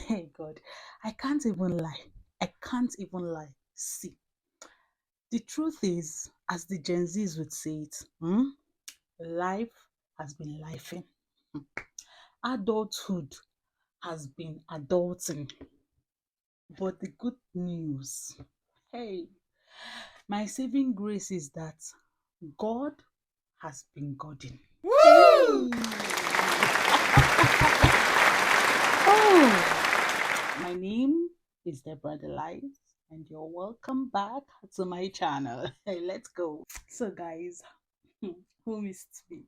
Hey God, I can't even lie. I can't even lie. See, the truth is, as the Gen Zs would say it, life has been lifing. Adulthood has been adulting. But the good news, hey, my saving grace is that God has been Godding. Hey! Oh, my name is Deborahthelight, and you're welcome back to my channel. Hey, let's go. So, guys, who missed me?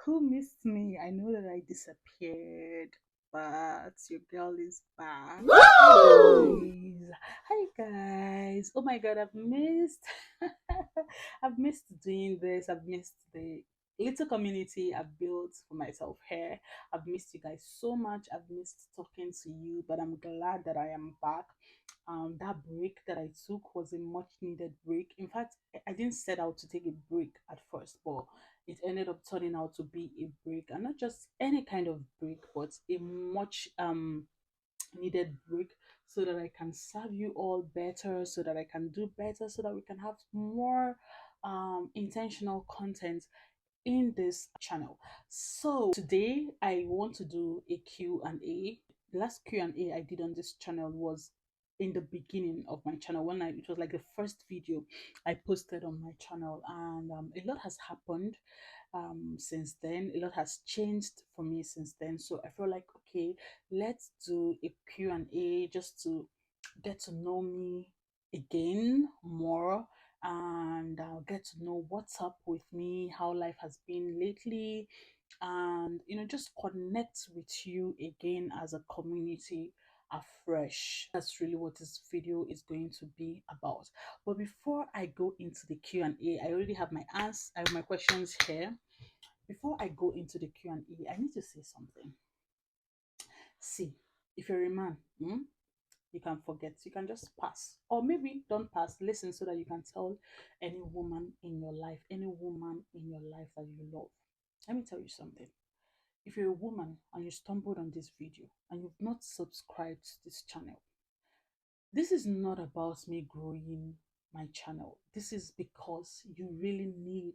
Who missed me? I know that I disappeared, but your girl is back. Woo! Hi guys. Oh my god, I've missed I've missed doing this. I've missed the little community I've built for myself here. I've missed you guys so much. I've missed talking to you, but I'm glad that I am back. That break that I took was a much needed break. In fact, I didn't set out to take a break at first, but it ended up turning out to be a break, and not just any kind of break, but a much needed break, so that I can serve you all better, so that I can do better, so that we can have more intentional content in this channel. So today I want to do a Q&A. The last Q&A I did on this channel was in the beginning of my channel, when it was like the first video I posted on my channel, and a lot has happened since then. A lot has changed for me since then, so I feel like, okay, let's do a Q&A just to get to know me again more, and get to know what's up with me, how life has been lately, and just connect with you again as a community afresh. That's really what this video is going to be about. But before I go into the Q&A, I already have my answers, I have my questions here. Before I go into the Q&A, I need to say something. See, if you're a man, you can forget, you can just pass, or maybe don't pass, listen, so that you can tell any woman in your life, any woman in your life that you love. Let me tell you something. If you're a woman and you stumbled on this video and you've not subscribed to this channel, this is not about me growing my channel. This is because you really need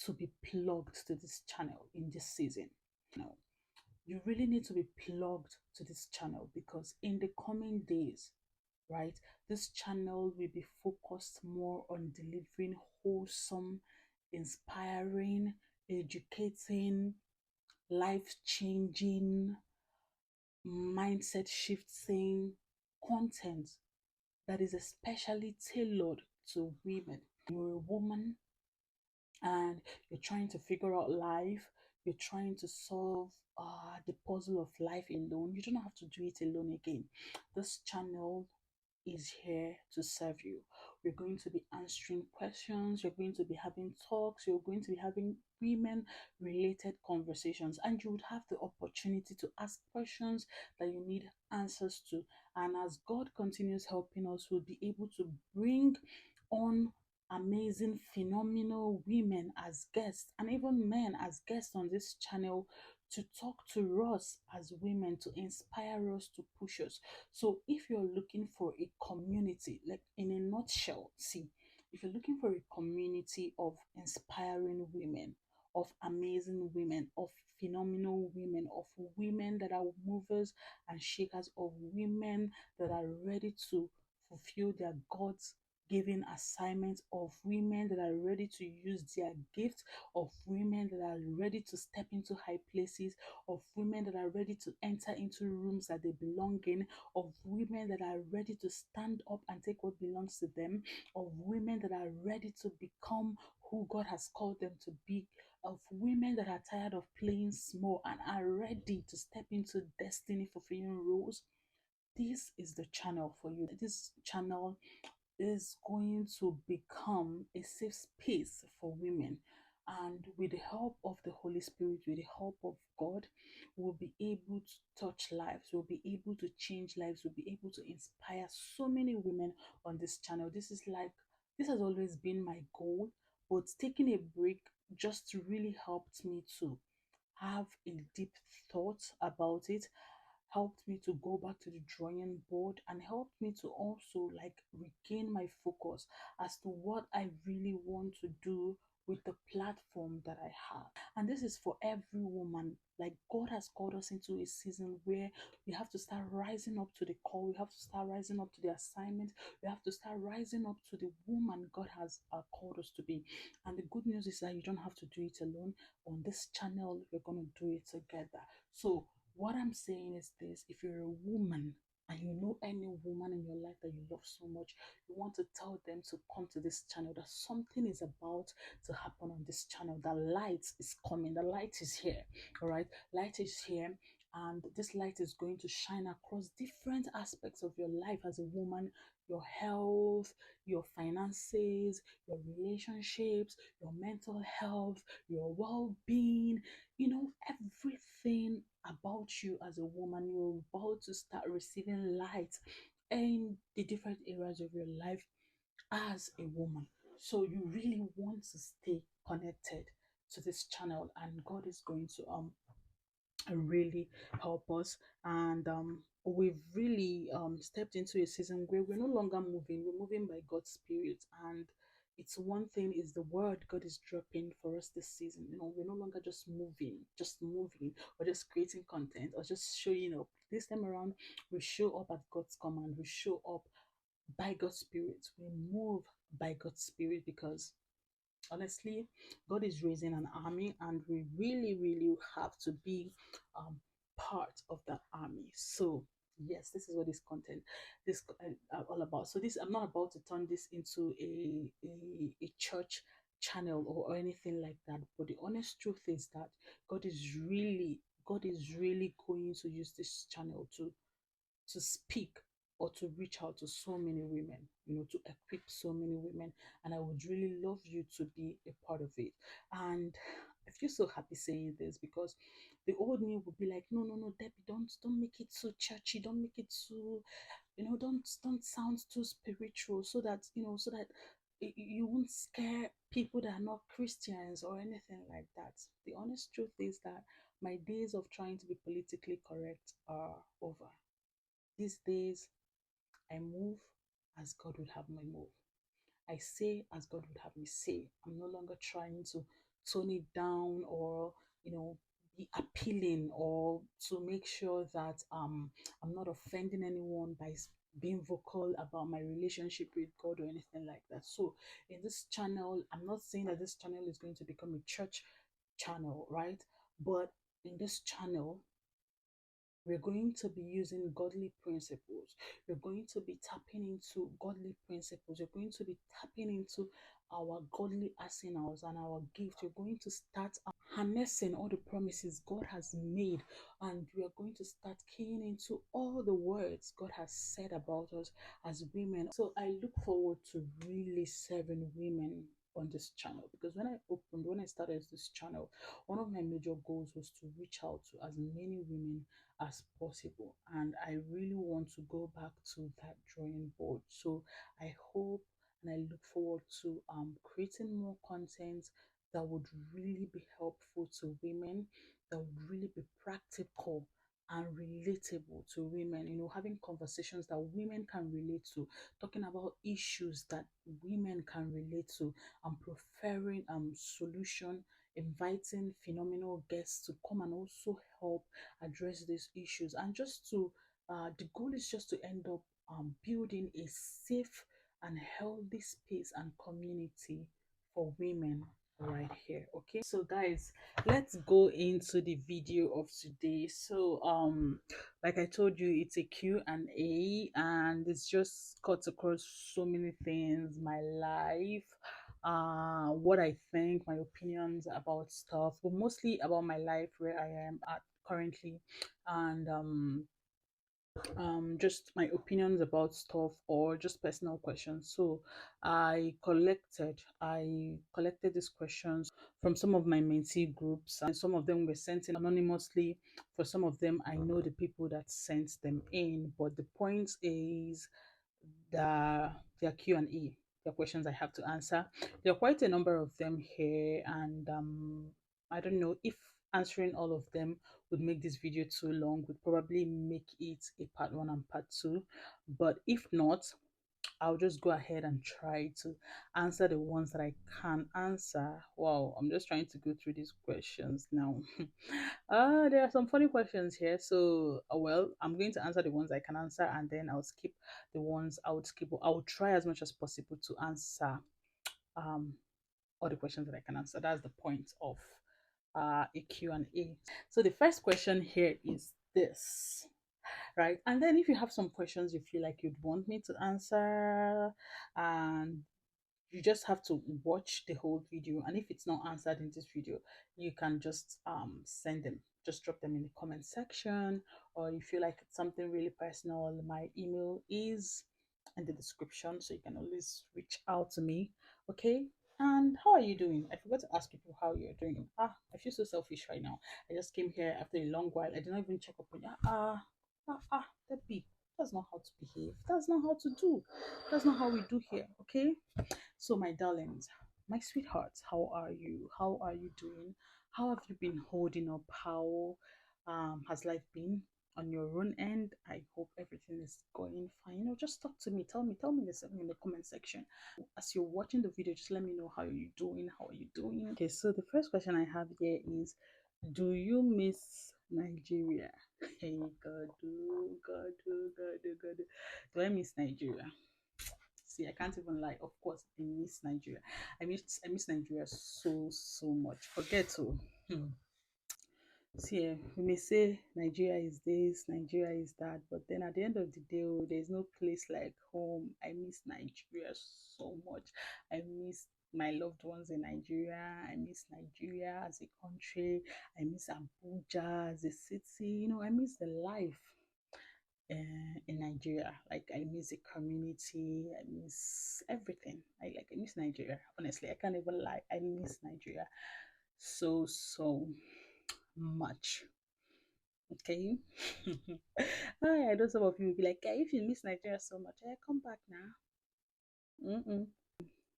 to be plugged to this channel in this season. No, you really need to be plugged to this channel, because in the coming days, right, this channel will be focused more on delivering wholesome, inspiring, educating, life changing, mindset shifting content that is especially tailored to women. You're a woman and you're trying to figure out life, you're trying to solve the puzzle of life alone. You don't have to do it alone again. This channel is here to serve you. We're going to be answering questions, you're going to be having talks, you're going to be having women related conversations, and you would have the opportunity to ask questions that you need answers to. And as God continues helping us, we'll be able to bring on amazing, phenomenal women as guests, and even men as guests on this channel, to talk to us as women, to inspire us, to push us. So if you're looking for a community, like in a nutshell, see, if you're looking for a community of inspiring women, of amazing women, of phenomenal women, of women that are movers and shakers, of women that are ready to fulfill their God's given assignments, of women that are ready to use their gifts, of women that are ready to step into high places, of women that are ready to enter into rooms that they belong in, of women that are ready to stand up and take what belongs to them, of women that are ready to become who God has called them to be, of women that are tired of playing small and are ready to step into destiny fulfilling roles. This is the channel for you. This channel is going to become a safe space for women. And with the help of the Holy Spirit, with the help of God, we'll be able to touch lives, we'll be able to change lives, we'll be able to inspire so many women on this channel. This has always been my goal, but taking a break just really helped me to have a deep thought about it, helped me to go back to the drawing board, and helped me to also like regain my focus as to what I really want to do with the platform that I have. And this is for every woman. Like, God has called us into a season where we have to start rising up to the call, we have to start rising up to the assignment, we have to start rising up to the woman God has called us to be. And the good news is that you don't have to do it alone. On this channel, we're going to do it together. So what I'm saying is this: if you're a woman and you know any woman in your life that you love so much, you want to tell them to come to this channel, that something is about to happen on this channel. The light is coming, the light is here. All right, light is here, and this light is going to shine across different aspects of your life as a woman: your health, your finances, your relationships, your mental health, your well-being, everything about you as a woman. You're about to start receiving light in the different areas of your life as a woman. So you really want to stay connected to this channel, and God is going to really help us. And we've really stepped into a season where we're no longer moving, we're moving by God's spirit. And it's one thing is the word God is dropping for us this season. We're no longer just moving or just creating content or just showing up. This time around, we show up at God's command, we show up by God's spirit, we move by God's spirit, because honestly, God is raising an army, and we really, really have to be um, part of that army. So yes, this is what this content this all about. So this, I'm not about to turn this into a church channel or anything like that, but the honest truth is that God is really going to use this channel to speak or to reach out to so many women, to equip so many women. And I would really love you to be a part of it. And I feel so happy saying this, because the old me would be like, no, no, no, Debbie, don't make it so churchy, don't make it so, don't sound too spiritual, so that you won't scare people that are not Christians or anything like that. The honest truth is that my days of trying to be politically correct are over. These days, I move as God would have me move. I say as God would have me say. I'm no longer trying to tone it down, or be appealing, or to make sure that I'm not offending anyone by being vocal about my relationship with God or anything like that. So in this channel, I'm not saying that this channel is going to become a church channel, right? But in this channel, we're going to be using godly principles. We're going to be tapping into godly principles. We're going to be tapping into our godly arsenals and our gift. We're going to start harnessing all the promises God has made, and we are going to start keying into all the words God has said about us as women. So I look forward to really serving women on this channel, because when I started this channel, one of my major goals was to reach out to as many women as possible, and I really want to go back to that drawing board. So I hope and I look forward to creating more content that would really be helpful to women, that would really be practical and relatable to women, having conversations that women can relate to, talking about issues that women can relate to, and preferring solution, inviting phenomenal guests to come and also help address these issues. And just to the goal is just to end up building a safe and healthy space and community for women right here. Okay, so guys, let's go into the video of today. So like I told you, it's a Q&A, and it's just cuts across so many things: my life, what I think, my opinions about stuff, but mostly about my life, where I am at currently, and just my opinions about stuff, or just personal questions. So I collected these questions from some of my mentee groups, and some of them were sent in anonymously. For some of them, I know the people that sent them in, but the point is their Q&A, their questions I have to answer. There are quite a number of them here, and I don't know if answering all of them would make this video too long, would probably make it a part one and part two. But if not, I'll just go ahead and try to answer the ones that I can answer. Wow, I'm just trying to go through these questions now. There are some funny questions here. So, well, I'm going to answer the ones I can answer, and then I'll skip the ones I would skip. I will try as much as possible to answer um all the questions that I can answer. That's the point of a Q&A. So the first question here is this, right? And then if you have some questions you feel like you'd want me to answer, and you just have to watch the whole video, and if it's not answered in this video, you can just send them, just drop them in the comment section, or if you feel like it's something really personal, my email is in the description, so you can always reach out to me. Okay. And how are you doing? I forgot to ask people how you're doing. I feel so selfish right now. I just came here after a long while. I did not even check up on you. That be, that's not how to behave. That's not how to do. That's not how we do here. Okay. So, my darlings, my sweethearts, how are you? How are you doing? How have you been holding up? How has life been on your own end? I hope everything is going fine. Just talk to me. Tell me this in the comment section. As you're watching the video, just let me know how you're doing. How are you doing? Okay, so the first question I have here is, do you miss Nigeria? Hey, God, God, God, God. Do I miss Nigeria? See, I can't even lie. Of course, I miss Nigeria. I miss Nigeria so much. Forget to. See, we may say Nigeria is this, Nigeria is that, but then at the end of the day, oh, there's no place like home. I miss Nigeria so much. I miss my loved ones in Nigeria. I miss Nigeria as a country. I miss Abuja as a city. I miss the life in Nigeria. Like, I miss the community. I miss everything. I miss Nigeria. Honestly, I can't even lie. I miss Nigeria so much. Okay. I know some of you will be like, if you miss Nigeria so much, come back now. Mm-mm.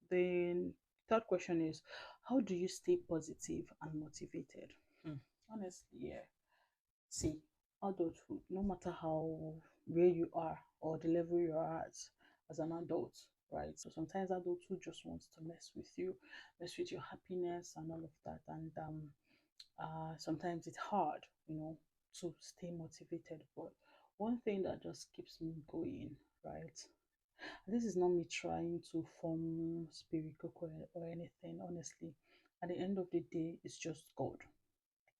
The third question is, how do you stay positive and motivated? Honestly, yeah. See, adulthood, no matter how where you are or the level you are at as an adult, right? So sometimes adulthood just wants to mess with your happiness and all of that. And sometimes it's hard, to stay motivated. But one thing that just keeps me going, right? This is not me trying to form spiritual or anything, honestly. At the end of the day, it's just God.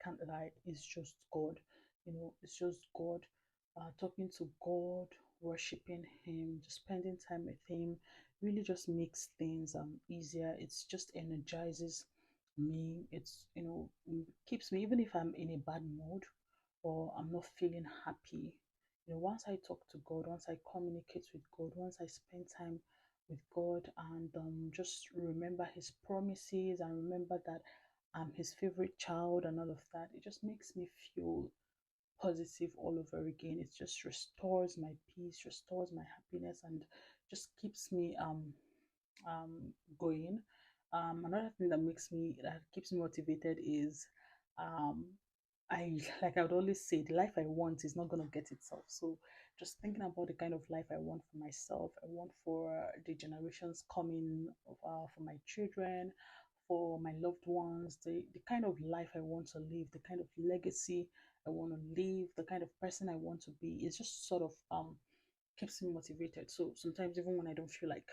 Can't lie, it's just God. It's just God. Talking to God, worshiping Him, just spending time with Him really just makes things easier. It's just energizes me. It's keeps me, even if I'm in a bad mood or I'm not feeling happy. Once I talk to God, once I communicate with God, once I spend time with God and just remember His promises and remember that I'm His favorite child and all of that, it just makes me feel positive all over again. It just restores my peace, restores my happiness, and just keeps me going. Another thing that keeps me motivated is um I would always say, the life I want is not gonna get itself. So just thinking about the kind of life I want for myself, I want for the generations coming, for my children, for my loved ones, the kind of life I want to live, the kind of legacy I want to live, the kind of person I want to be. It's just sort of keeps me motivated. So sometimes even when I don't feel like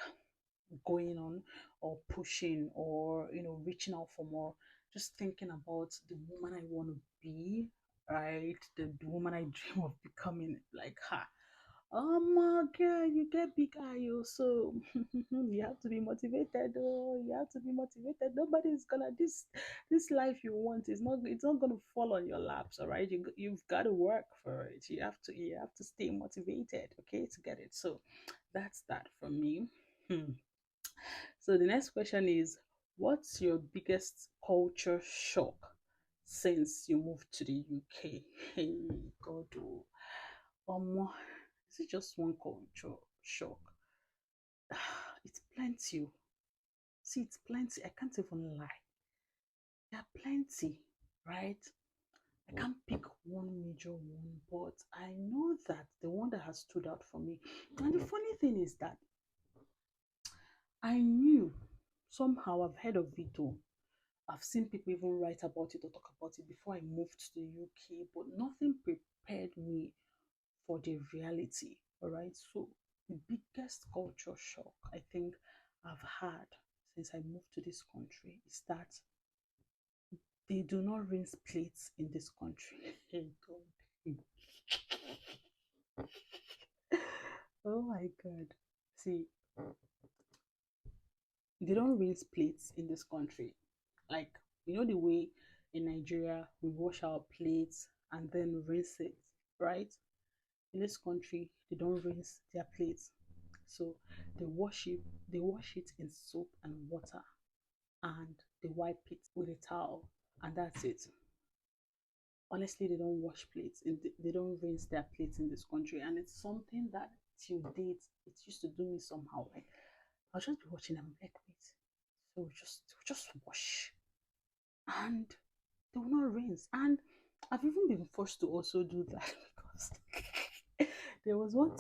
going on or pushing or reaching out for more, just thinking about the woman I want to be, right? The woman I dream of becoming, like her. Oh my girl, you get big eye, so you have to be motivated. Oh, you have to be motivated. Nobody's gonna this life you want is not, it's not gonna fall on your laps. All right, you've got to work for it. You have to stay motivated, okay, to get it. So that's that from me. So the next question is, what's your biggest culture shock since you moved to the UK? Hey, God, oh, is it just one culture shock? It's plenty. See, it's plenty. I can't even lie. There are plenty, right? I can't pick one major one, but I know that the one that has stood out for me. And the funny thing is that I knew somehow I've heard of it all. I've seen people even write about it or talk about it before I moved to the UK, but nothing prepared me for the reality. All right. So the biggest culture shock I think I've had since I moved to this country is that they do not rinse plates in this country. Hey God. Oh my God. See, they don't rinse plates in this country. Like, the way in Nigeria we wash our plates and then rinse it, right? In this country, they don't rinse their plates. So they wash it in soap and water, and they wipe it with a towel, and that's it. Honestly, they don't wash plates and they don't rinse their plates in this country, and it's something that till date it used to do me somehow. Like, I'll just be watching them like, wait, so just wash, and they will not rinse. And I've even been forced to also do that because there was one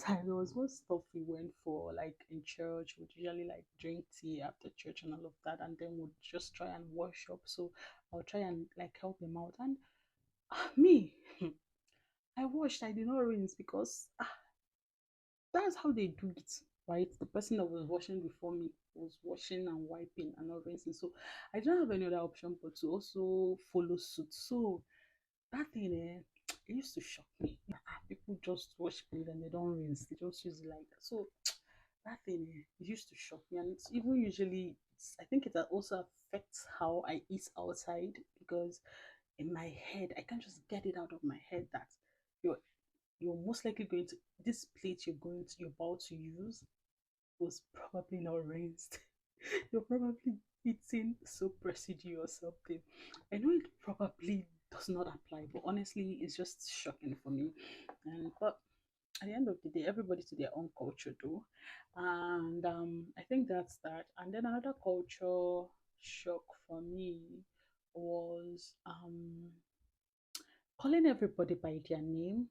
stuff we went for, like in church. We'd usually like drink tea after church and all of that, and then we'd just try and wash up. So I'll try and like help him out. And me, I washed, I did not rinse because that's how they do it, right? The person that was washing before me was washing and wiping and not rinsing. So I don't have any other option but to also follow suit. So that thing, it used to shock me. People just wash plate and they don't rinse. They just use it like that. So that thing, it used to shock me. And it's even usually, I think it also affects how I eat outside because in my head, I can't just get it out of my head that you're you're most likely going to this plate you're about to use was probably not rinsed. You're probably eating soap residue or something. I know it probably does not apply, but honestly, it's just shocking for me. And but at the end of the day, everybody to their own culture, though. And I think that's that. And then another culture shock for me was calling everybody by their name,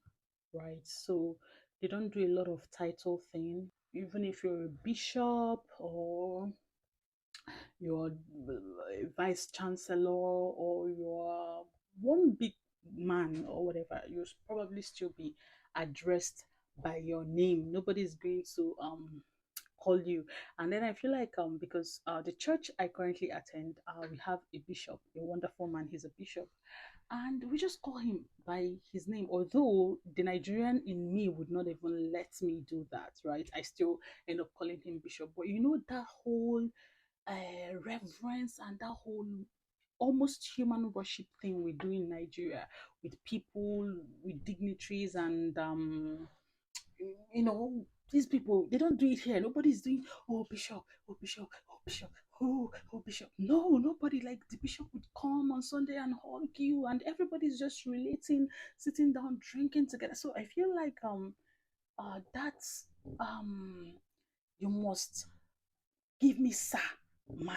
right? So they don't do a lot of title thing. Even if you're a bishop or you're a vice chancellor or you're one big man or whatever, you'll probably still be addressed by your name. Nobody's going to call you. And then I feel like because the church I currently attend, we have a bishop, a wonderful man. He's a bishop, and we just call him by his name. Although the Nigerian in me would not even let me do that, right? I still end up calling him bishop. But that whole reverence and that whole almost human worship thing we do in Nigeria with people, with dignitaries, and you know, these people, they don't do it here. Nobody's doing, oh, bishop, oh, bishop, oh, bishop, oh, bishop. No, nobody. Like, the bishop would come on Sunday and hug you, and everybody's just relating, sitting down, drinking together. So I feel like, that's, um, you must give me sir, ma,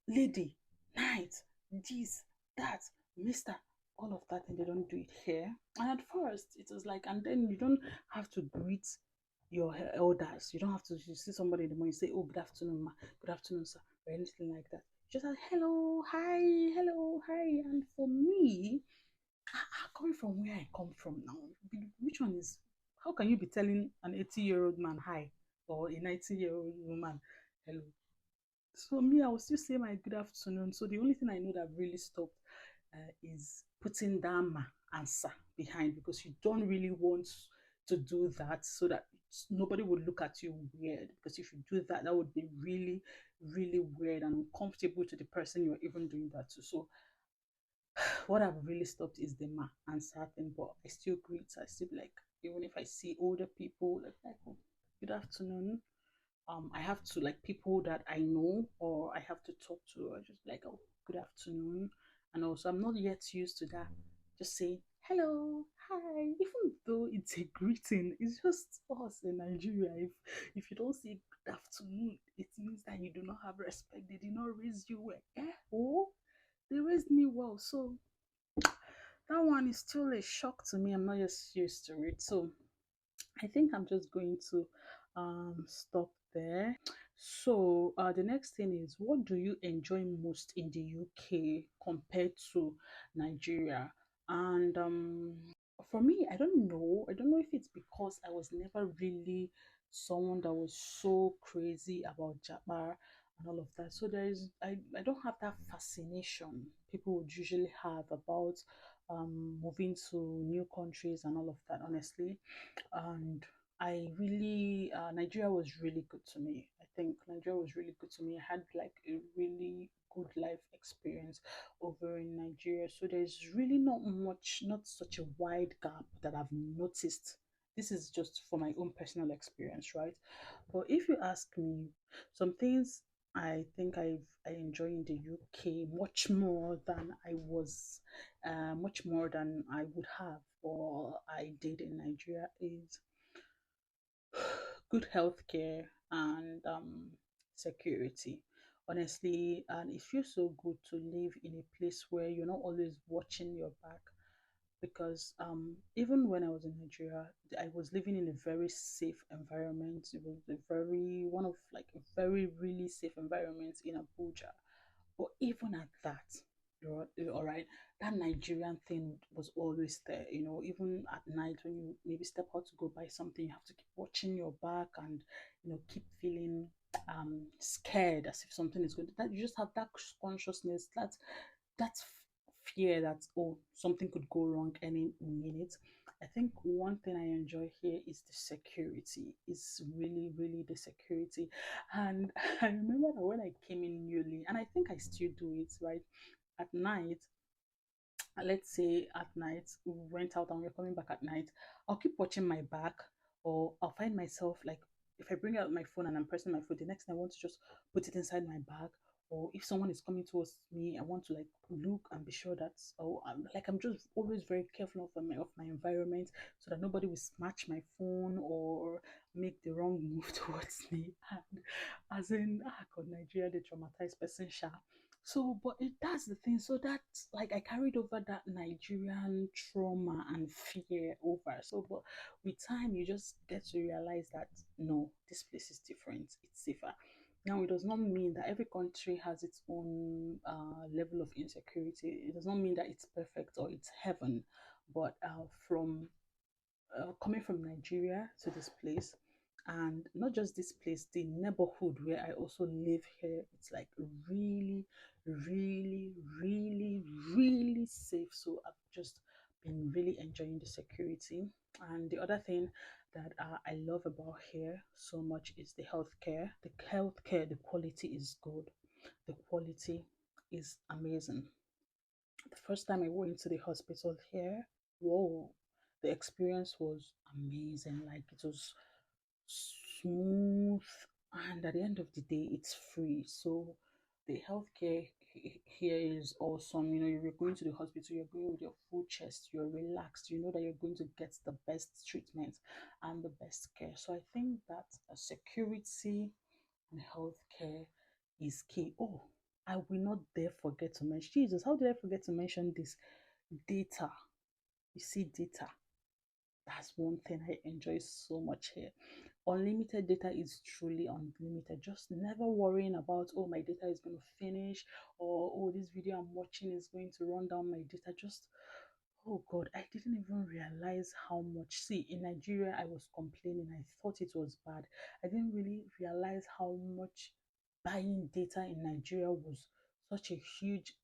lady, night, this, that, mister, all of that, and they don't do it here. And at first, it was like, and then you don't have to greet your elders. You don't have to, you see somebody in the morning, you say, oh, good afternoon, ma, good afternoon, sir, or anything like that. Just like, hello, hi. And for me, coming from where I come from now, which one is, how can you be telling an 80-year-old man hi or a 90-year-old woman hello? So me, I will still say my good afternoon. So the only thing I know that really stopped is putting that ma answer behind, because you don't really want to do that so that nobody would look at you weird. Because if you do that, that would be really, really weird and uncomfortable to the person you're even doing that to. So what I've really stopped is the ma answer thing, but I still greet. I still be like, even if I see older people, like oh, good afternoon, I have to, like, people that I know or I have to talk to, I just like, oh, good afternoon. And also, I'm not yet used to that, just say hello, hi, even though it's a greeting. It's just us in Nigeria. If you don't say good afternoon, it means that you do not have respect. They did not raise you well. Oh, they raised me well. So That one is still a shock to me. I'm not just used to it. So I think I'm just going to stop there. So the next thing is, what do you enjoy most in the UK compared to Nigeria? And for me, I don't know. I don't know if it's because I was never really someone that was so crazy about Japa and all of that. So I don't have that fascination people would usually have about moving to new countries and all of that, honestly. And I really Nigeria was really good to me. I think Nigeria was really good to me. I had like a really good life experience over in Nigeria. So there's really not much, not such a wide gap that I've noticed. This is just for my own personal experience, right? But if you ask me, some things I think I enjoy in the UK much more than much more than I would have or I did in Nigeria is good healthcare and security. Honestly, and it feels so good to live in a place where you're not always watching your back. Because even when I was in Nigeria, I was living in a very safe environment. It was a very one of like a very really safe environment in Abuja. But even at that, you're all right. That Nigerian thing was always there. Even at night when you maybe step out to go buy something, you have to keep watching your back and keep feeling scared as if something is going to. That you just have that consciousness, that fear that, oh, something could go wrong any minute. I think one thing I enjoy here is the security. It's really, really the security. And I remember that when I came in newly, and I think I still do it, right? At night, let's say at night, we went out and we're coming back at night, I'll keep watching my back, or I'll find myself like, if I bring out my phone and I'm pressing my phone, the next thing I want to just put it inside my bag. Or if someone is coming towards me, I want to like look and be sure that, oh, I'm just always very careful of my environment so that nobody will snatch my phone or make the wrong move towards me. And as in, God, Nigeria, the traumatized person, sha. So, but that's the thing. So that's like I carried over that Nigerian trauma and fear over. So, but with time, you just get to realize that no, this place is different. It's safer. Now, it does not mean that every country has its own level of insecurity. It does not mean that it's perfect or it's heaven. But from coming from Nigeria to this place, and not just this place, the neighborhood where I also live here, it's like really, really, really, really safe. So I've just been really enjoying the security. And the other thing that I love about here so much is the healthcare. The healthcare, the quality is good. The quality is amazing. The first time I went to the hospital here, whoa, the experience was amazing. Like it was smooth, and at the end of the day, it's free. So the healthcare here is awesome. You're going to the hospital, you're going with your full chest, you're relaxed, you know that you're going to get the best treatment and the best care. So I think that security and healthcare is key. Oh, I will not dare forget to mention, Jesus, how did I forget to mention this? Data. You see, data. That's one thing I enjoy so much here. Unlimited data is truly unlimited. Just never worrying about, oh, my data is going to finish, or oh, this video I'm watching is going to run down my data. Just, oh God, I didn't even realize how much. See, in Nigeria, I was complaining. I thought it was bad. I didn't really realize how much buying data in Nigeria was such a huge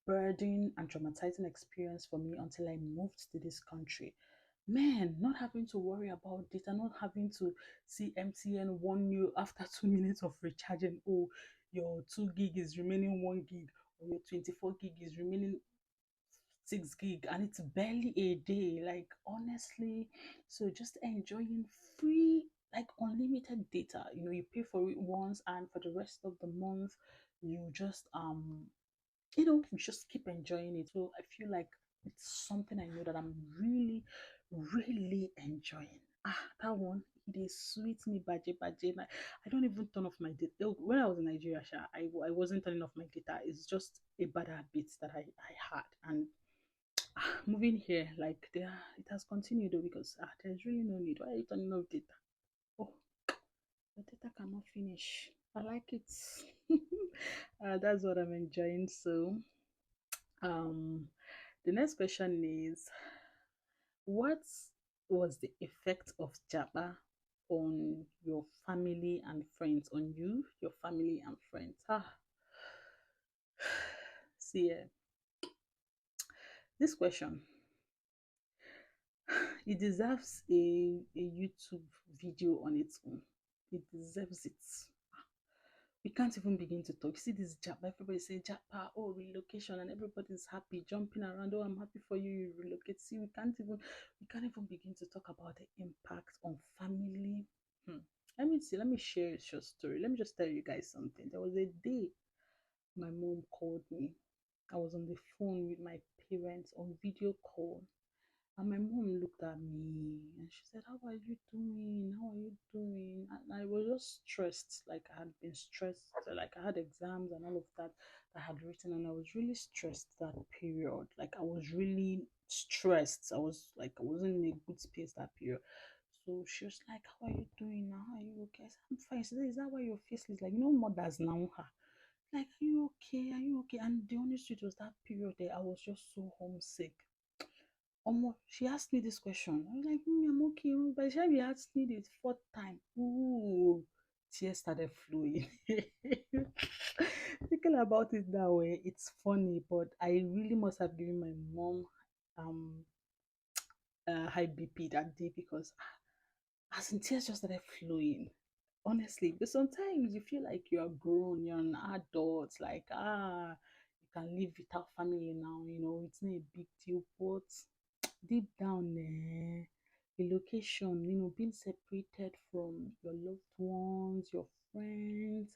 burden and traumatizing experience for me until I moved to this country. Man, not having to worry about data, not having to see MTN warn you after 2 minutes of recharging, oh, your 2 gig is remaining 1 gig, or your 24 gig is remaining 6 gig, and it's barely a day. Like, honestly, so just enjoying free, like unlimited data. You pay for it once, and for the rest of the month, you just you just keep enjoying it. So I feel like it's something I know that I'm really, really enjoying. That one, it is sweet me baje baje. Like, I don't even turn off my data. When I was in Nigeria, sha, I wasn't turning off my data. It's just a bad habit that I had. And moving here, like there, it has continued though because there's really no need. Why are you turning off data? Oh, the data cannot finish. I like it. That's what I'm enjoying. So, um, the next question is, what was the effect of Japa on your family and friends? On you, your family and friends. See, this question, it deserves a YouTube video on its own. It deserves it. We can't even begin to talk. See this Japa, everybody say Japa, oh relocation, and everybody's happy, jumping around. Oh, I'm happy for you, you relocate. See, we can't even begin to talk about the impact on family. Let me see, let me share a short story. Let me just tell you guys something. There was a day my mom called me. I was on the phone with my parents on video call. And my mom looked at me and she said, how are you doing? How are you doing? And I was just stressed. Like I had been stressed. Like I had exams and all of that I had written, and I was really stressed that period. Like I was really stressed. I wasn't in a good space that period. So she was like, how are you doing now? Are you okay? I said, I'm fine. She said, is that why your face is like, mothers now, huh? Like, are you okay? Are you okay? And the honest truth was that period there, I was just so homesick. She asked me this question. I was like, I'm okay. By the time you asked me the fourth time, ooh, tears started flowing. Thinking about it that way, it's funny, but I really must have given my mom um high BP that day because as in tears just started flowing. Honestly, but sometimes you feel like you are grown, you're an adult, like you can live without family now, it's not a big deal, but deep down, relocation, being separated from your loved ones, your friends,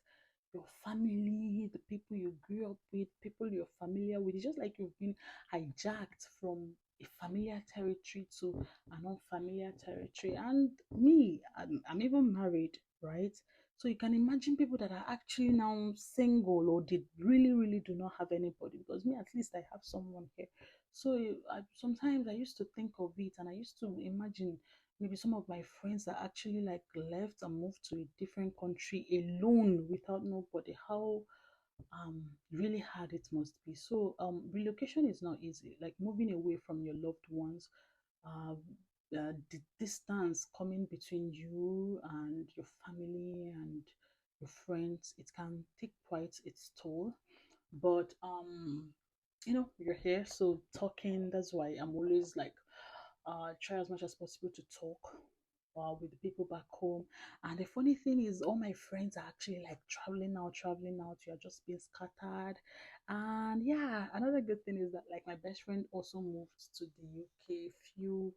your family, the people you grew up with, people you're familiar with. It's just like you've been hijacked from a familiar territory to an unfamiliar territory. And me, I'm even married, right? So you can imagine people that are actually now single or they really, really do not have anybody. Because me, at least I have someone here. So sometimes I used to think of it and I used to imagine maybe some of my friends that actually like left and moved to a different country alone without nobody. How really hard it must be. So relocation is not easy. Like moving away from your loved ones, uh, the distance coming between you and your family and your friends, it can take quite its toll. But you're here, so talking, that's why I'm always like try as much as possible to talk with the people back home. And the funny thing is all my friends are actually like traveling out. You are just being scattered. And yeah, another good thing is that like my best friend also moved to the UK few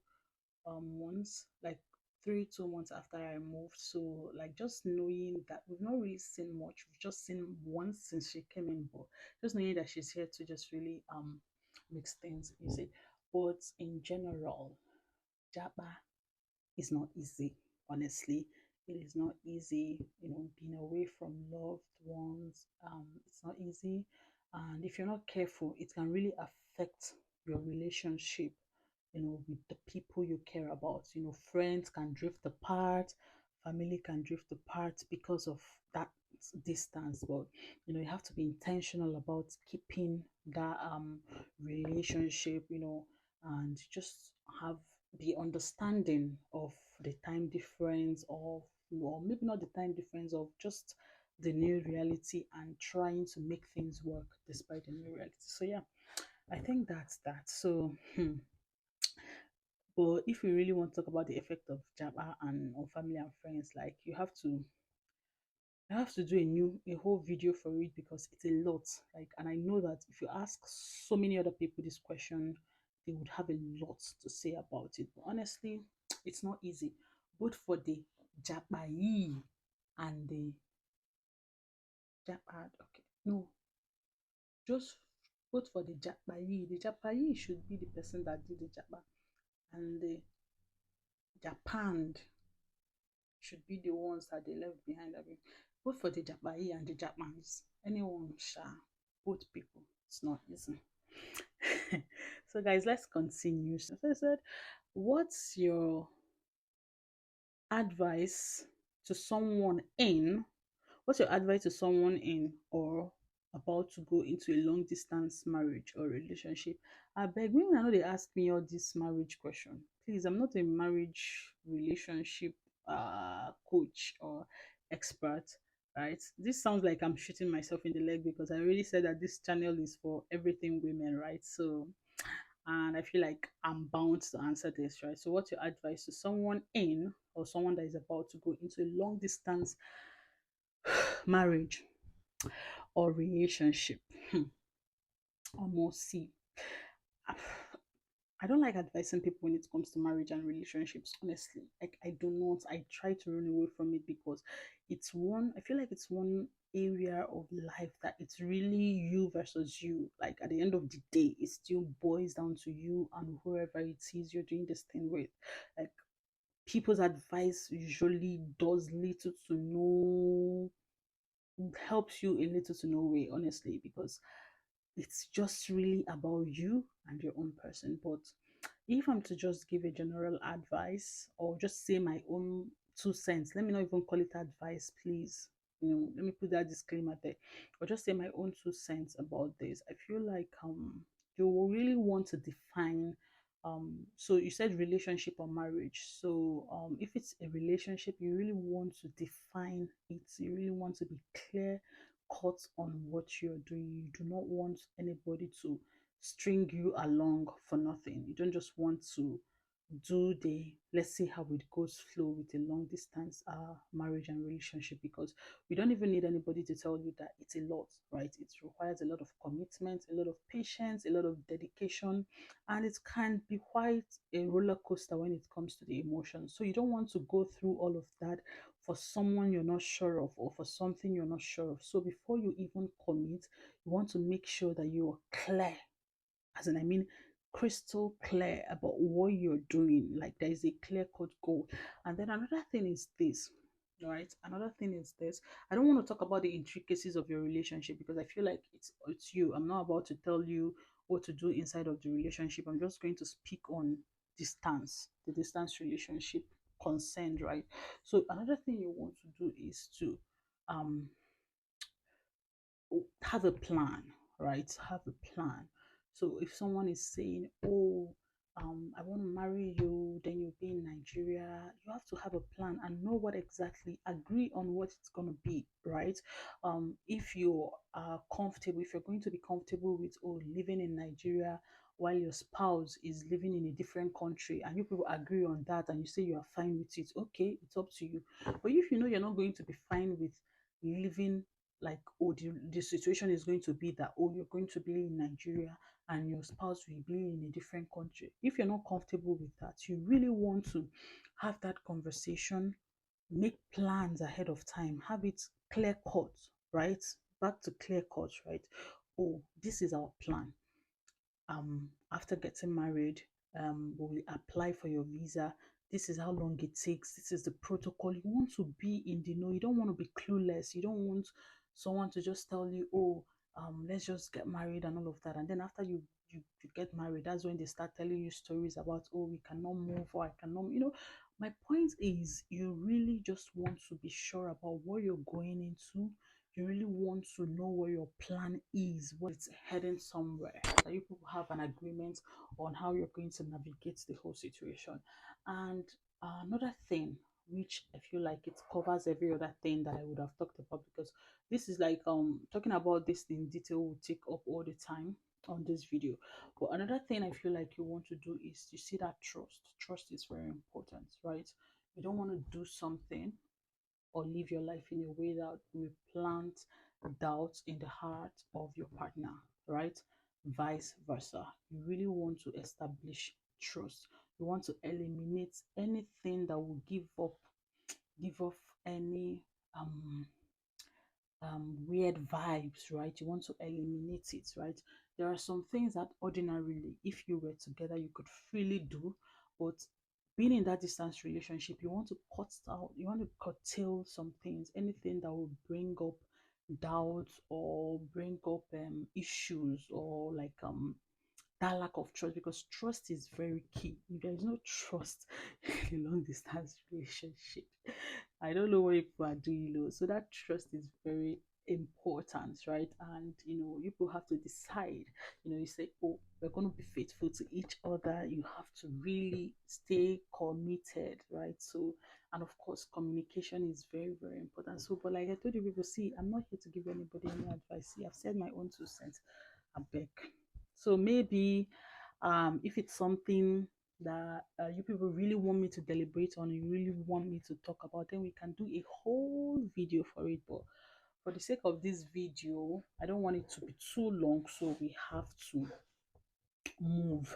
months, like 2 months after I moved. So like just knowing that we've not really seen much, we've just seen once since she came in, but just knowing that she's here to just really makes things easy. But in general, Japa is not easy, honestly. It is not easy, being away from loved ones. It's not easy. And if you're not careful, it can really affect your relationship, with the people you care about. Friends can drift apart, family can drift apart because of that distance. But you have to be intentional about keeping that relationship, and just have the understanding of the time difference of, or maybe not the time difference of, just the new reality, and trying to make things work despite the new reality. So yeah, I think that's that. So but if we really want to talk about the effect of Jabba and on family and friends, like you have to do a whole video for it because it's a lot. Like, and I know that if you ask so many other people this question, they would have a lot to say about it. But honestly, it's not easy, both for the Japai and the Japad. Okay, no, just both for the Japai. The Japai should be the person that did the Japa, and the Japan should be the ones that they left behind. I mean, both for the Japanese and the Japans, anyone, both people, it's not easy. So, guys, let's continue. So, I said, what's your advice to someone in What's your advice to someone in or about to go into a long distance marriage or relationship? I beg, women I know they ask me all this marriage question. Please, I'm not a marriage relationship coach or expert, right? This sounds like I'm shooting myself in the leg because I already said that this channel is for everything women, right? So, and I feel like I'm bound to answer this, right? So, what's your advice to someone in or someone that is about to go into a long distance marriage or relationship? Almost see. I don't like advising people when it comes to marriage and relationships, honestly. Like, I do not. I try to run away from it because I feel like it's one area of life that it's really you versus you. Like, at the end of the day, it still boils down to you and whoever it is you're doing this thing with. Like, people's advice usually does little to no, helps you in little to no way, honestly, because it's just really about you and your own person. But if I'm to just give a general advice or just say my own 2 cents, let me not even call it advice, please. Let me put that disclaimer there. Or just say my own 2 cents about this. I feel like you will really want to define so you said relationship or marriage. So if it's a relationship, you really want to define it. You really want to be clear cut on what you're doing. You do not want anybody to string you along for nothing. You don't just want to do the let's see how it goes flow with a long distance marriage and relationship, because we don't even need anybody to tell you that it's a lot, right? It requires a lot of commitment, a lot of patience, a lot of dedication, and it can be quite a roller coaster when it comes to the emotions. So you don't want to go through all of that for someone you're not sure of or for something you're not sure of. So before you even commit, you want to make sure that you are clear, as in, I mean, crystal clear about what you're doing. Like, there is a clear cut goal. And then another thing is this, right? Another thing is this. I don't want to talk about the intricacies of your relationship because I feel like it's you. I'm not about to tell you what to do inside of the relationship. I'm just going to speak on the distance relationship concerned, right? So another thing you want to do is to um have a plan, right? Have a plan. So if someone is saying, "Oh, I want to marry you," then you'll be in Nigeria. You have to have a plan and know what exactly. Agree on what it's gonna be, right? If you are comfortable, if you're going to be comfortable with living in Nigeria while your spouse is living in a different country, and you people agree on that, and you say you are fine with it, okay, it's up to you. But if you know you're not going to be fine with living like, oh, the situation is going to be that, oh, you're going to be in Nigeria and your spouse will be in a different country. If you're not comfortable with that, you really want to have that conversation, make plans ahead of time, have it clear cut, right? Back to clear cut, right? Oh, this is our plan. After getting married, we will apply for your visa. This is how long it takes. This is the protocol. You want to be in the know. You don't want to be clueless. You don't want someone to just tell you, oh, let's just get married and all of that. And then after you get married, that's when they start telling you stories about, oh, we cannot move, or I cannot, my point is, you really just want to be sure about what you're going into. You really want to know where your plan is, what it's heading somewhere, that you people have an agreement on how you're going to navigate the whole situation. And another thing, which I feel like it covers every other thing that I would have talked about, because this is like talking about this in detail will take up all the time on this video. But another thing I feel like you want to do is to see that trust is very important, right? You don't want to do something or live your life in a way that will plant doubt in the heart of your partner, right? Vice versa. You really want to establish trust. You want to eliminate anything that will give off any um weird vibes, right? You want to eliminate it, right? There are some things that ordinarily, if you were together, you could freely do, but being in that distance relationship, you want to cut out, you want to curtail some things, anything that will bring up doubts or bring up issues, or like that lack of trust, because trust is very key. If there is no trust in a long distance relationship, I don't know what people are doing, so that trust is very important, right? And you have to decide. You say, oh, we're going to be faithful to each other. You have to really stay committed, right? So, and of course, communication is very, very important. So, but like I told you people, see, I'm not here to give anybody any advice. See, I've said my own 2 cents. I beg. So maybe if it's something that you people really want me to deliberate on, you really want me to talk about, then we can do a whole video for it. But for the sake of this video, I don't want it to be too long, so we have to move.